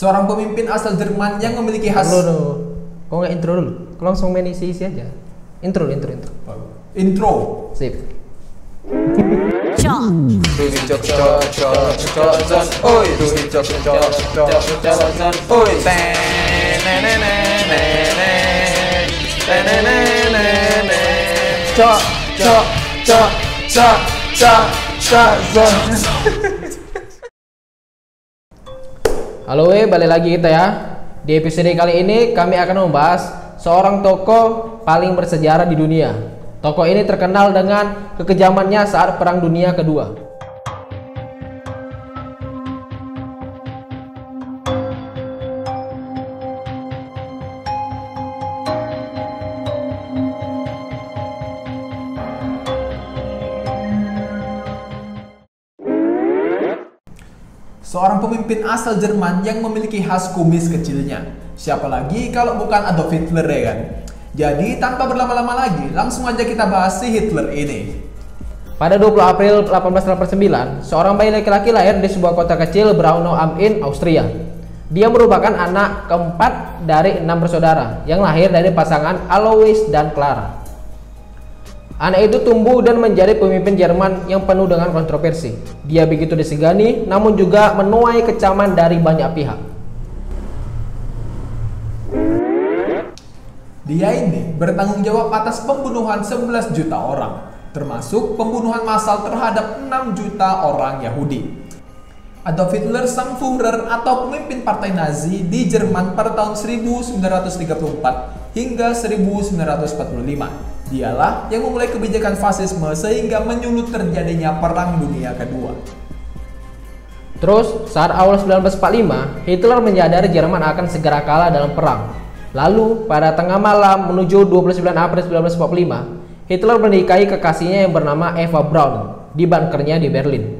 Seorang pemimpin asal Jerman yang memiliki khas. Kok nggak intro dulu? Kau langsung main isi aja. Intro. Intro. Sip. Halo balik lagi kita ya. Di episode kali ini kami akan membahas seorang tokoh paling bersejarah di dunia. Tokoh ini terkenal dengan kekejamannya saat Perang Dunia Kedua. Seorang pemimpin asal Jerman yang memiliki khas kumis kecilnya. Siapa lagi kalau bukan Adolf Hitler ya kan? Jadi tanpa berlama-lama lagi, langsung aja kita bahas si Hitler ini. Pada 20 April 1889, seorang bayi laki-laki lahir di sebuah kota kecil Braunau am Inn, Austria. Dia merupakan anak keempat dari 6 bersaudara yang lahir dari pasangan Alois dan Clara. Anak itu tumbuh dan menjadi pemimpin Jerman yang penuh dengan kontroversi. Dia begitu disegani, namun juga menuai kecaman dari banyak pihak. Dia ini bertanggung jawab atas pembunuhan 11 juta orang, termasuk pembunuhan massal terhadap 6 juta orang Yahudi. Adolf Hitler sang Führer atau pemimpin partai Nazi di Jerman pada tahun 1934 hingga 1945. Dialah yang memulai kebijakan fasisme sehingga menyulut terjadinya Perang Dunia Kedua. Terus, saat awal 1945, Hitler menyadari Jerman akan segera kalah dalam perang. Lalu, pada tengah malam menuju 29 April 1945, Hitler menikahi kekasihnya yang bernama Eva Braun di bunkernya di Berlin.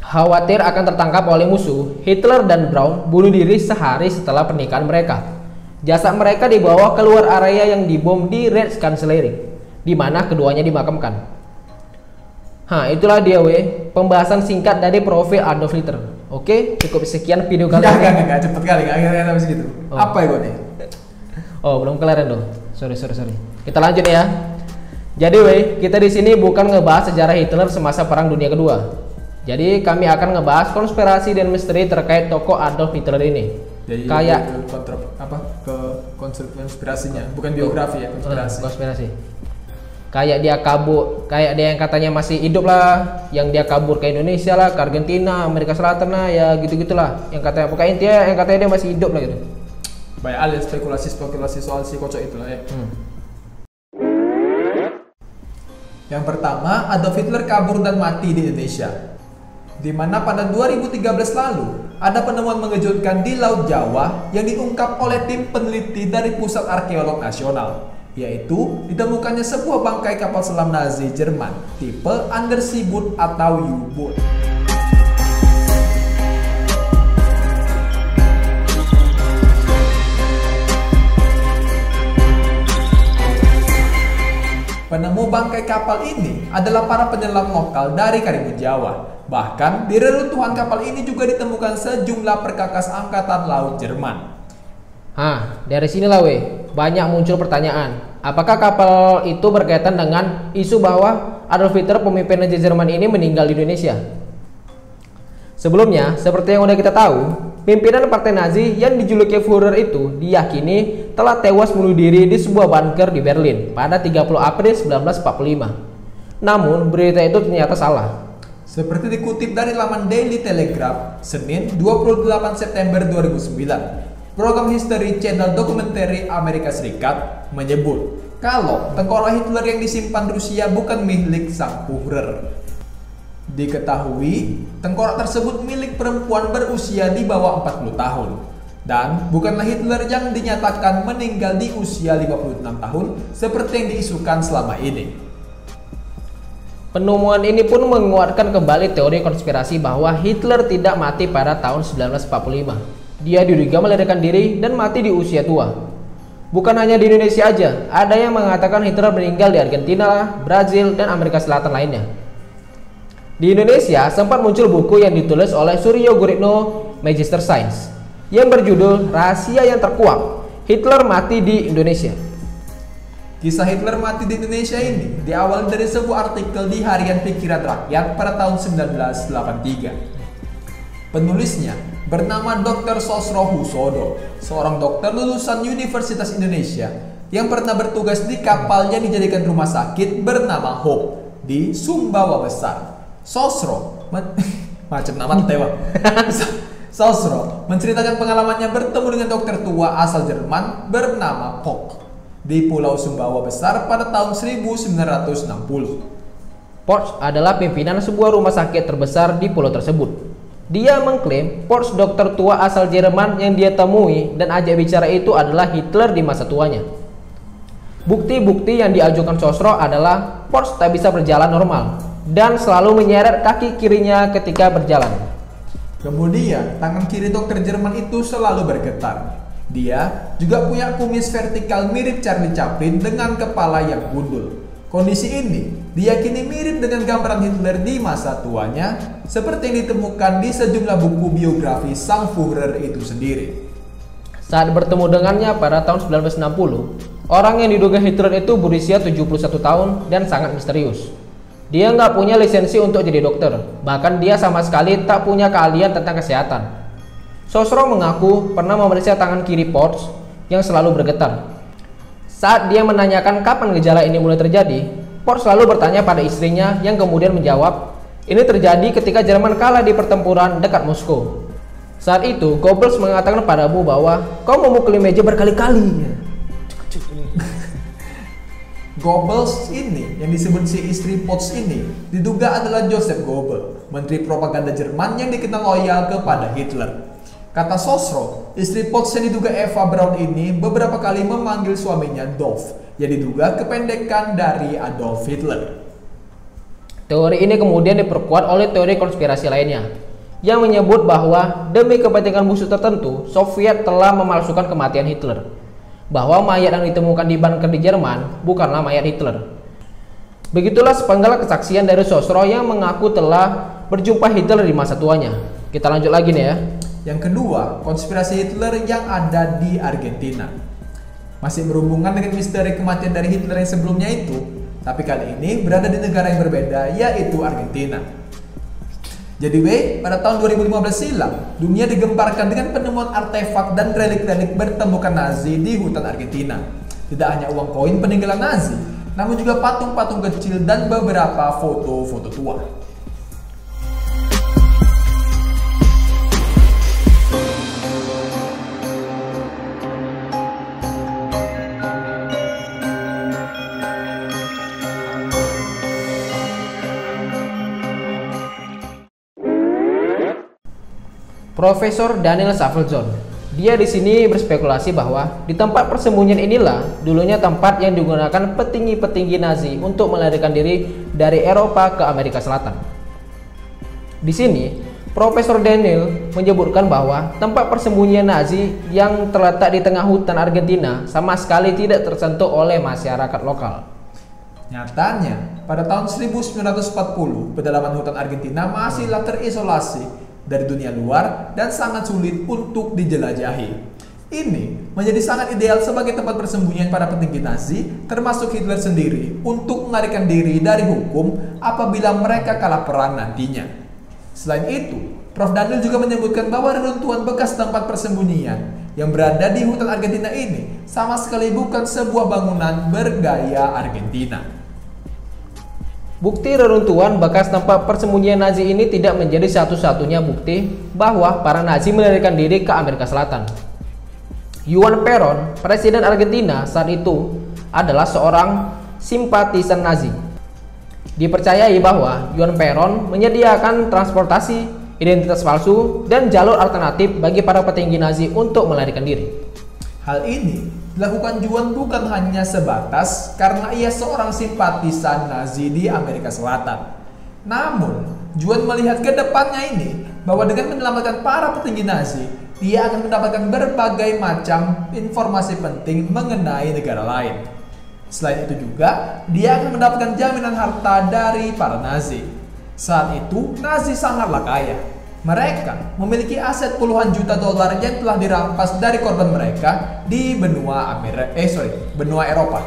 Khawatir akan tertangkap oleh musuh, Hitler dan Braun bunuh diri sehari setelah pernikahan mereka. Jasad mereka dibawa keluar area yang dibom di Reichskanzlei, di mana keduanya dimakamkan. Itulah dia pembahasan singkat dari profil Adolf Hitler. Oke, cukup sekian video kali ini. Enggak, cepet kali, enggak habis gitu. Apa ya nih? Belum kelar dong. Sorry. Kita lanjut ya. Jadi kita di sini bukan ngebahas sejarah Hitler semasa Perang Dunia Kedua. Jadi kami akan ngebahas konspirasi dan misteri terkait tokoh Adolf Hitler ini. Jadi kayak ke konspirasinya, bukan biografi ya, konspirasi. Kayak dia kabur, kayak dia yang katanya masih hidup lah, yang dia kabur ke Indonesia lah, ke Argentina, Amerika Selatan lah, ya gitu-gitulah. Yang katanya pokoknya intinya yang katanya dia masih hidup lah gitu. Banyak alias spekulasi soal si kocok itulah ya. Yang pertama, Adolf Hitler kabur dan mati di Indonesia. Di mana pada 2013 lalu ada penemuan mengejutkan di Laut Jawa yang diungkap oleh tim peneliti dari Pusat Arkeolog Nasional, yaitu ditemukannya sebuah bangkai kapal selam Nazi Jerman tipe Underseeboot atau U-boat. Penemu bangkai kapal ini adalah para penyelam lokal dari Karimun Jawa. Bahkan di reruntuhan kapal ini juga ditemukan sejumlah perkakas angkatan laut Jerman. Dari sinilah banyak muncul pertanyaan. Apakah kapal itu berkaitan dengan isu bahwa Adolf Hitler pemimpin Nazi Jerman ini meninggal di Indonesia? Sebelumnya, seperti yang udah kita tahu, pimpinan partai Nazi yang dijuluki Führer itu diyakini telah tewas bunuh diri di sebuah bunker di Berlin pada 30 April 1945. Namun, berita itu ternyata salah. Seperti dikutip dari laman Daily Telegraph, Senin 28 September 2009, program History Channel Documentary Amerika Serikat menyebut kalau tengkorak Hitler yang disimpan Rusia bukan milik sang Führer. Diketahui, tengkorak tersebut milik perempuan berusia di bawah 40 tahun. Dan bukanlah Hitler yang dinyatakan meninggal di usia 56 tahun seperti yang diisukan selama ini. Penemuan ini pun menguatkan kembali teori konspirasi bahwa Hitler tidak mati pada tahun 1945. Dia diduga melarikan diri dan mati di usia tua. Bukan hanya di Indonesia aja, ada yang mengatakan Hitler meninggal di Argentina, Brazil, dan Amerika Selatan lainnya. Di Indonesia sempat muncul buku yang ditulis oleh Suryo Guritno Magister Science yang berjudul Rahasia yang Terkuak, Hitler Mati di Indonesia. Kisah Hitler mati di Indonesia ini diawali dari sebuah artikel di Harian Pikiran Rakyat pada tahun 1983. Penulisnya bernama Dr. Sosro Husodo, seorang dokter lulusan Universitas Indonesia yang pernah bertugas di kapal yang dijadikan rumah sakit bernama Hope di Sumbawa Besar. Sosro macam nama tewa. Sosro menceritakan pengalamannya bertemu dengan dokter tua asal Jerman bernama Koch di Pulau Sumbawa Besar pada tahun 1960. Porsche adalah pimpinan sebuah rumah sakit terbesar di pulau tersebut. Dia mengklaim Porsche dokter tua asal Jerman yang dia temui dan ajak bicara itu adalah Hitler di masa tuanya. Bukti-bukti yang diajukan Sosro adalah Porsche tak bisa berjalan normal dan selalu menyeret kaki kirinya ketika berjalan. Kemudian, tangan kiri dokter Jerman itu selalu bergetar. Dia juga punya kumis vertikal mirip Charlie Chaplin dengan kepala yang gundul. Kondisi ini diyakini mirip dengan gambaran Hitler di masa tuanya, seperti yang ditemukan di sejumlah buku biografi sang Führer itu sendiri. Saat bertemu dengannya pada tahun 1960, orang yang diduga Hitler itu berusia 71 tahun dan sangat misterius. Dia nggak punya lisensi untuk jadi dokter, bahkan dia sama sekali tak punya keahlian tentang kesehatan. Sosro mengaku pernah memeriksa tangan kiri Porsche yang selalu bergetar. Saat dia menanyakan kapan gejala ini mulai terjadi, Porsche selalu bertanya pada istrinya yang kemudian menjawab, ini terjadi ketika Jerman kalah di pertempuran dekat Moskow. Saat itu, Goebbels mengatakan padamu bahwa kau memukuli meja berkali-kali. Goebbels ini, yang disebut si istri Porsche ini, diduga adalah Joseph Goebbels, menteri propaganda Jerman yang dikenal loyal kepada Hitler. Kata Sosro, istri Porsche yang diduga Eva Braun ini beberapa kali memanggil suaminya Dolf, yang diduga kependekan dari Adolf Hitler. Teori ini kemudian diperkuat oleh teori konspirasi lainnya, yang menyebut bahwa demi kepentingan musuh tertentu, Soviet telah memalsukan kematian Hitler. Bahwa mayat yang ditemukan di bunker di Jerman bukanlah mayat Hitler. Begitulah sepenggal kesaksian dari Sosro yang mengaku telah berjumpa Hitler di masa tuanya. Kita lanjut lagi nih ya. Yang kedua, konspirasi Hitler yang ada di Argentina. Masih berhubungan dengan misteri kematian dari Hitler yang sebelumnya itu, tapi kali ini berada di negara yang berbeda, yaitu Argentina. Jadi pada tahun 2015 silam, dunia digemparkan dengan penemuan artefak dan relik-relik bertemukan Nazi di hutan Argentina. Tidak hanya uang koin peninggalan Nazi, namun juga patung-patung kecil dan beberapa foto-foto tua. Profesor Daniel Safelzon. Dia di sini berspekulasi bahwa di tempat persembunyian inilah dulunya tempat yang digunakan petinggi-petinggi Nazi untuk melarikan diri dari Eropa ke Amerika Selatan. Di sini, Profesor Daniel menyebutkan bahwa tempat persembunyian Nazi yang terletak di tengah hutan Argentina sama sekali tidak tersentuh oleh masyarakat lokal. Nyatanya, pada tahun 1940, pedalaman hutan Argentina masihlah terisolasi dari dunia luar dan sangat sulit untuk dijelajahi. Ini menjadi sangat ideal sebagai tempat persembunyian para petinggi Nazi, termasuk Hitler sendiri, untuk melarikan diri dari hukum apabila mereka kalah perang nantinya. Selain itu, Prof. Daniel juga menyebutkan bahwa reruntuhan bekas tempat persembunyian yang berada di hutan Argentina ini sama sekali bukan sebuah bangunan bergaya Argentina. Bukti reruntuhan bekas tempat persembunyian Nazi ini tidak menjadi satu-satunya bukti bahwa para Nazi melarikan diri ke Amerika Selatan. Juan Perón, presiden Argentina saat itu, adalah seorang simpatisan Nazi. Dipercayai bahwa Juan Perón menyediakan transportasi, identitas palsu, dan jalur alternatif bagi para petinggi Nazi untuk melarikan diri. Hal ini dilakukan Juan bukan hanya sebatas karena ia seorang simpatisan Nazi di Amerika Selatan. Namun, Juan melihat ke depannya ini bahwa dengan menyelamatkan para petinggi Nazi, dia akan mendapatkan berbagai macam informasi penting mengenai negara lain. Selain itu juga, dia akan mendapatkan jaminan harta dari para Nazi. Saat itu, Nazi sangatlah kaya. Mereka memiliki aset puluhan juta dolar yang telah dirampas dari korban mereka di benua Eropa.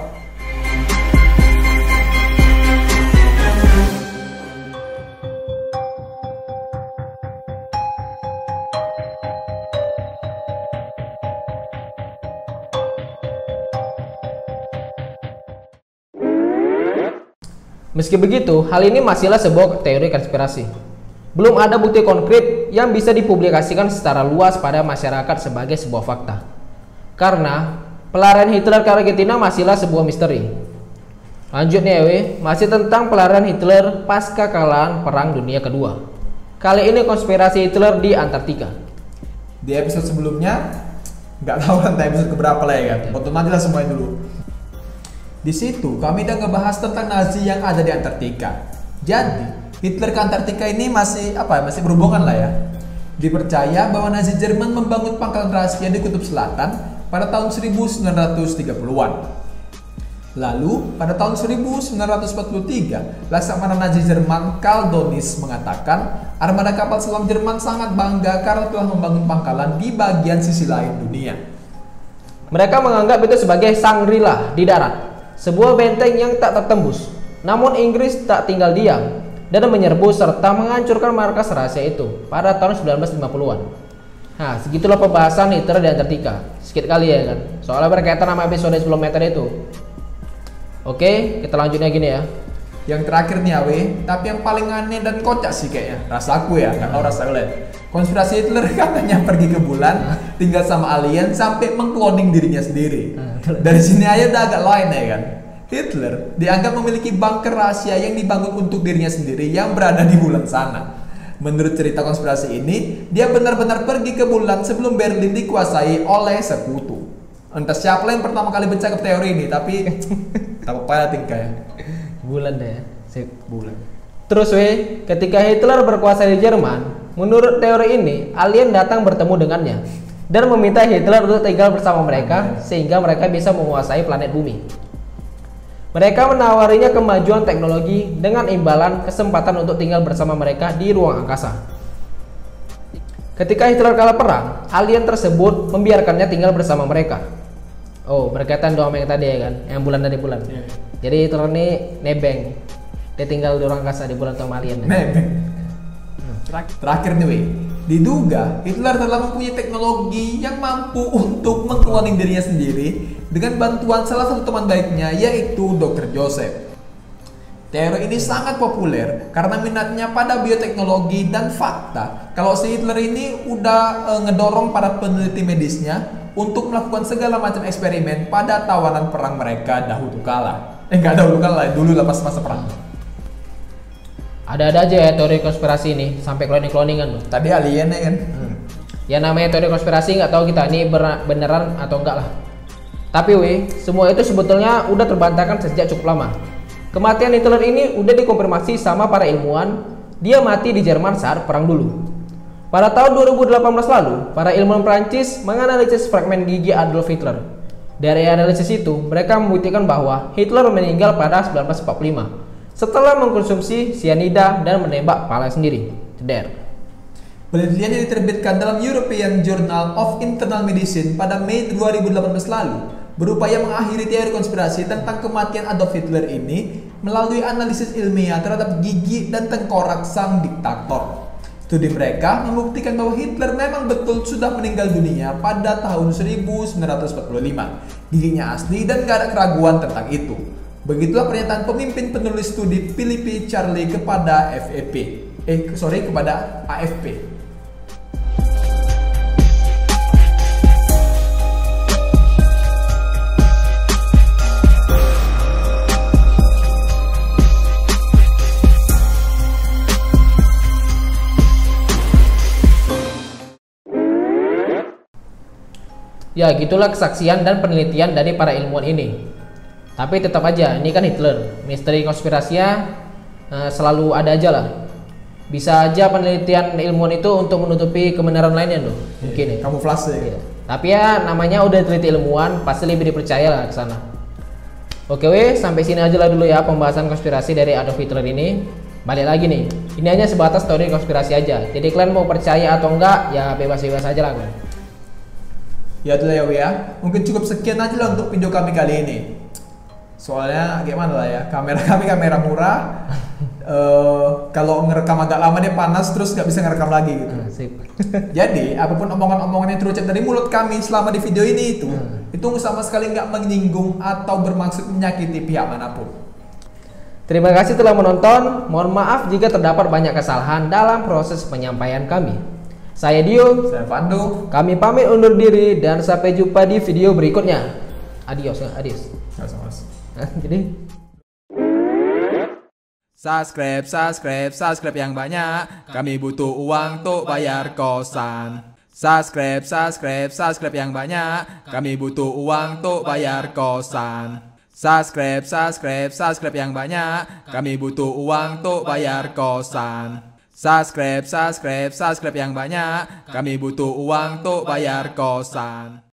Meski begitu, hal ini masihlah sebuah teori konspirasi. Belum ada bukti konkret yang bisa dipublikasikan secara luas pada masyarakat sebagai sebuah fakta. Karena pelarian Hitler ke Argentina masihlah sebuah misteri. Lanjut nih Ewe, masih tentang pelarian Hitler pasca kekalahan Perang Dunia Kedua. Kali ini konspirasi Hitler di Antartika. Di episode sebelumnya, nggak tahu kan episode keberapa lah ya kan. Otomatis lah semuanya dulu. Di situ kami udah ngebahas tentang Nazi yang ada di Antartika. Jadi Hitler ke Antartika ini masih berhubungan lah ya. Dipercaya bahwa Nazi Jerman membangun pangkalan rahasia di Kutub Selatan pada tahun 1930-an. Lalu pada tahun 1943, Laksamana Nazi Jerman Karl Dönitz mengatakan armada kapal selam Jerman sangat bangga karena telah membangun pangkalan di bagian sisi lain dunia. Mereka menganggap itu sebagai Shangri-La di darat, sebuah benteng yang tak tertembus. Namun Inggris tak tinggal diam dan menyerbu serta menghancurkan markas rahasia itu pada tahun 1950-an. Nah, segitulah pembahasan Hitler di Antartika. Sedikit kali ya kan, soalnya berkaitan sama episode sebelum meter itu. Oke, kita lanjutnya gini ya. Yang terakhir nih Awe, tapi yang paling aneh dan kocak sih kayaknya, rasa aku ya, nggak tahu rasa kalian. Konspirasi Hitler katanya pergi ke bulan, tinggal sama alien sampai mengkloning dirinya sendiri. Dari sini aja udah agak lain ya kan. Hitler dianggap memiliki bunker rahasia yang dibangun untuk dirinya sendiri yang berada di bulan sana. Menurut cerita konspirasi ini, dia benar-benar pergi ke bulan sebelum Berlin dikuasai oleh sekutu. Entah siapa yang pertama kali bercakap teori ini, tapi tak apa-apa tingkah ya. Bulan deh, bulan. Terus ketika Hitler berkuasa di Jerman, menurut teori ini, alien datang bertemu dengannya dan meminta Hitler untuk tinggal bersama mereka sehingga mereka bisa menguasai planet bumi. Mereka menawarinya kemajuan teknologi dengan imbalan kesempatan untuk tinggal bersama mereka di ruang angkasa. Ketika Hitler kalah perang, alien tersebut membiarkannya tinggal bersama mereka. Oh, berkaitan dong yang tadi ya kan, yang bulan dari bulan. Jadi Hitler ini nebeng. Dia tinggal di ruang angkasa di bulan sama alien. Nebeng. Terakhir nih, diduga Hitler telah mempunyai teknologi yang mampu untuk mengkloning dirinya sendiri dengan bantuan salah satu teman baiknya, yaitu Dr. Joseph. Teori ini sangat populer karena minatnya pada bioteknologi dan fakta kalau si Hitler ini udah ngedorong para peneliti medisnya untuk melakukan segala macam eksperimen pada tawanan perang mereka dahulu kala. Dulu lah pas masa perang. Ada-ada aja ya teori konspirasi ini, sampai cloning-cloningan loh. Tadi alien ya kan? Ya namanya teori konspirasi nggak tahu kita ini beneran atau enggak lah. Tapi semua itu sebetulnya udah terbantahkan sejak cukup lama. Kematian Hitler ini udah dikonfirmasi sama para ilmuwan. Dia mati di Jerman saat perang dulu. Pada tahun 2018 lalu, para ilmuwan Prancis menganalisis fragmen gigi Adolf Hitler. Dari analisis itu, mereka membuktikan bahwa Hitler meninggal pada 1945 setelah mengkonsumsi cyanida dan menembak kepala sendiri. Ceder. Penelitian yang diterbitkan dalam European Journal of Internal Medicine pada Mei 2018 lalu berupaya mengakhiri teori konspirasi tentang kematian Adolf Hitler ini melalui analisis ilmiah terhadap gigi dan tengkorak sang diktator. Studi mereka membuktikan bahwa Hitler memang betul sudah meninggal dunia pada tahun 1945. Giginya asli dan gak ada keraguan tentang itu. Begitulah pernyataan pemimpin penulis studi Philippe Charlie kepada kepada AFP. Ya, gitulah kesaksian dan penelitian dari para ilmuwan ini. Tapi tetap aja, ini kan Hitler. Misteri konspirasinya selalu ada aja lah. Bisa aja penelitian ilmuwan itu untuk menutupi kebenaran lainnya loh. Mungkin ya. Kamuflase ya. Tapi ya namanya udah teliti ilmuwan, pasti lebih dipercaya lah ke sana. Oke sampai sini aja lah dulu ya pembahasan konspirasi dari Adolf Hitler ini. Balik lagi nih, ini hanya sebatas teori konspirasi aja. Jadi kalian mau percaya atau enggak, ya bebas-bebas aja lah gue. Ya itulah ya Wi ya. Mungkin cukup sekian aja lah untuk video kami kali ini. Soalnya gimana lah ya, kamera kami kamera murah. Kalau ngerekam agak lama dia panas terus nggak bisa ngerekam lagi gitu. Sip. Jadi apapun omongan-omongan yang terucap dari mulut kami selama di video ini itu sama sekali nggak menyinggung atau bermaksud menyakiti pihak manapun. Terima kasih telah menonton. Mohon maaf jika terdapat banyak kesalahan dalam proses penyampaian kami. Saya Dio. Saya Pandu. Kami pamit undur diri dan sampai jumpa di video berikutnya. Adios, adios. Jadi subscribe yang banyak. Kami butuh uang untuk bayar kosan. Subscribe yang banyak. Kami butuh uang untuk bayar kosan. Subscribe yang banyak. Kami butuh uang untuk bayar kosan. Subscribe yang banyak. Kami butuh uang untuk bayar kosan.